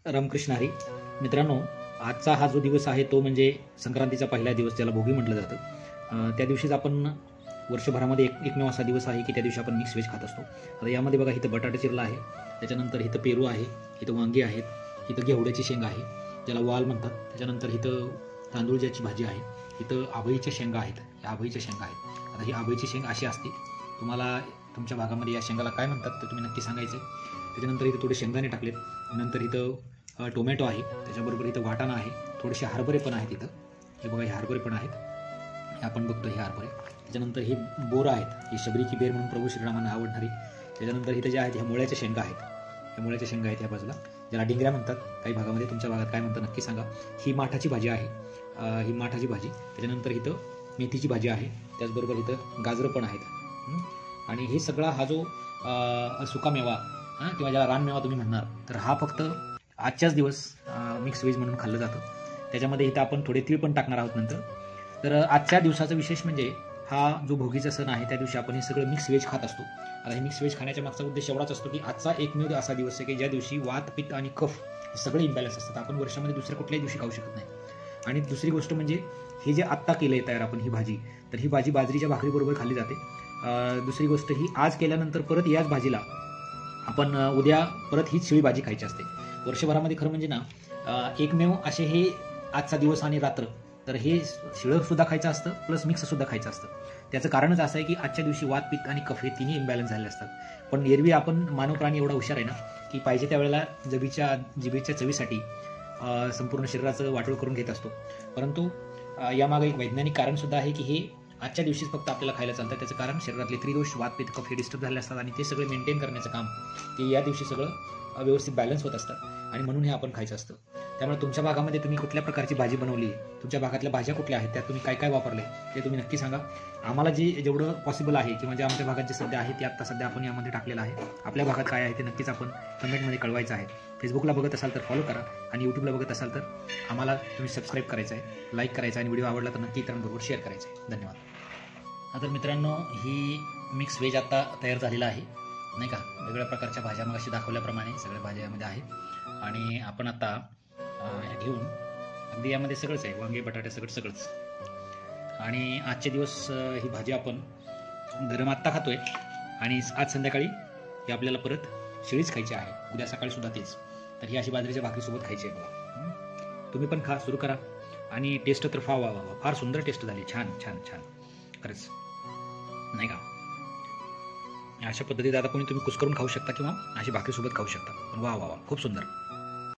रामकृष्ण हरी. मित्रांनो, आजचा हा जो दिवस आहे तो म्हणजे संक्रांतीचा पहिला दिवस, ज्याला भोगी म्हटलं जातं. त्या दिवशीच आपण वर्षभरामध्ये एकमेव असा दिवस आहे की त्या दिवशी आपण मिक्स व्हेज खात असतो. आता यामध्ये बघा, इथं बटाटा चिरला आहे, त्याच्यानंतर इथं पेरू आहे, इथं वांगी आहेत, इथं घेवड्याची शेंग आहे ज्याला वाल म्हणतात, त्याच्यानंतर इथं तांदूळची भाजी आहे, इथं आभईच्या शेंगा आहेत, या आभईच्या शेंगा आहेत. आता ही आभईची शेंग अशी असते, तुम्हाला तुमच्या भागामध्ये या शेंगाला काय म्हणतात तर तुम्ही नक्की सांगायचं. त्याच्यानंतर इथं थोडे शेंगदाणे टाकलेत, नंतर इथं टोमॅटो आहे, त्याच्याबरोबर इथं वाटाणा आहे, थोडेसे हरभरे पण आहेत इथं. हे बघा, हे हरभरे पण आहेत, हे आपण बघतो हे हरभरे. त्याच्यानंतर हे बोरं आहेत, ही शबरी की बेर म्हणून प्रभू श्रीरामांना आवडणारी. त्याच्यानंतर इथं जे आहेत ह्या मुळ्याच्या शेंगा आहेत, ह्या मुळ्याच्या शेंगा आहेत ह्या बाजूला, ज्याला डिंगऱ्या म्हणतात काही भागामध्ये. तुमच्या भागात काय म्हणतात नक्की सांगा. ही माठाची भाजी आहे, ही माठाची भाजी. त्याच्यानंतर इथं मेथीची भाजी आहे, त्याचबरोबर इथं गाजरं पण आहेत. आणि हे सगळा हा जो सुकामेवा किंवा ज्याला रानमेवा तुम्ही म्हणणार, तर हा फक्त आजच्याच दिवस मिक्स व्हेज म्हणून खाल्लं जातं. त्याच्यामध्ये इथं आपण थोडे तीळ पण टाकणार आहोत नंतर. तर आजच्या दिवसाचं विशेष म्हणजे हा जो भोगीचा सण आहे त्या दिवशी आपण हे सगळं मिक्स व्हेज खात असतो. आता हे मिक्स व्हेज खाण्याच्या मागचा उद्देश एवढाच असतो की आजचा एकमेव असा दिवस आहे की ज्या दिवशी वात, पित्त आणि कफ हे सगळे इम्बॅलन्स असतात. आपण वर्षामध्ये दुसऱ्या कुठल्याही दिवशी खाऊ शकत नाही. आणि दुसरी गोष्ट म्हणजे हे जे आत्ता केलं आहे तयार आपण ही भाजी, तर ही भाजी बाजरीच्या भाकरीबरोबर खाल्ली जाते. दुसरी गोष्ट ही आज केल्यानंतर परत याच भाजीला आपण उद्या परत हीच शिळी भाजी खायची असते. वर्षभरामध्ये खरं म्हणजे ना एकमेव असे हे आजचा दिवस आणि रात्र, तर हे शिळं सुद्धा खायचं असतं प्लस मिक्स सुद्धा खायचं असतं. त्याचं कारणच असं आहे की आजच्या दिवशी वात, पित्त आणि कफ हे तिन्ही इम्बॅलन्स झालेले असतात. पण एरवी आपण मानव प्राणी एवढा हुशार आहे ना की पाहिजे त्यावेळेला जिभेच्या चवीसाठी संपूर्ण शरीराचं वाटोळ करून घेत असतो. परंतु यामागे एक वैज्ञानिक कारण सुद्धा आहे की हे आजच्या दिवशीच फक्त आपल्याला खायला चालतं. त्याचं कारण शरीरातले त्रिदोष, वात, पित्त, कफ हे डिस्टर्ब झाले असतात आणि ते सगळे मेंटेन करण्याचं काम ते या दिवशी सगळं व्यवस्थित बॅलन्स होत असतात आणि म्हणून हे आपण खायचं असतं. त्यामुळे तुमच्या भागामध्ये तुम्ही कुठल्या प्रकारची भाजी बनवली, तुमच्या भागातल्या भाज्या कुठल्या आहेत, त्यात तुम्ही काय काय वापरले ते तुम्ही नक्की सांगा. आम्हाला जेवढं पॉसिबल आहे किंवा जे आमच्या भागात जे सध्या आहे ते आत्ता सध्या आपण यामध्ये टाकलेलं आहे. आपल्या भागात काय आहे ते नक्कीच आपण कमेंटमध्ये कळवायचं आहे. फेसबुकला बघत असाल तर फॉलो करा आणि यूट्यूबला बघत असाल तर आम्हाला तुम्ही सबस्क्राईब करायचं आहे, लाईक करायचं आहे आणि व्हिडिओ आवडला तर नक्की इतरांबरोबर शेअर करायचं आहे. धन्यवाद. आता मित्रांनो, ही मिक्स व्हेज आता तयार झालेला आहे नाही का. वेगवेगळ्या प्रकारच्या भाज्या मग अशी दाखवल्याप्रमाणे सगळ्या भाज्या यामध्ये आहेत आणि आपण आता ह्या घेऊन अगदी यामध्ये सगळंच आहे, वांगे, बटाटे सगळंच. आणि आजचे दिवस ही भाजी आपण गरम आत्ता खातोय आणि आज संध्याकाळी ही आपल्याला परत शिळीच खायची आहे, उद्या सकाळी सुद्धा तेच. तर ही अशी बाजरीच्या भाकरीसोबत खायची आहे बघा. तुम्ही पण खा, सुरू करा. आणि टेस्ट तर फार सुंदर टेस्ट झाली, छान छान छान खरंच नाही का. अशा पद्धतीत आता तुम्ही कुस्करून खाऊ शकता किंवा अशी भाकरीसोबत खाऊ शकता. पण वा खूप सुंदर.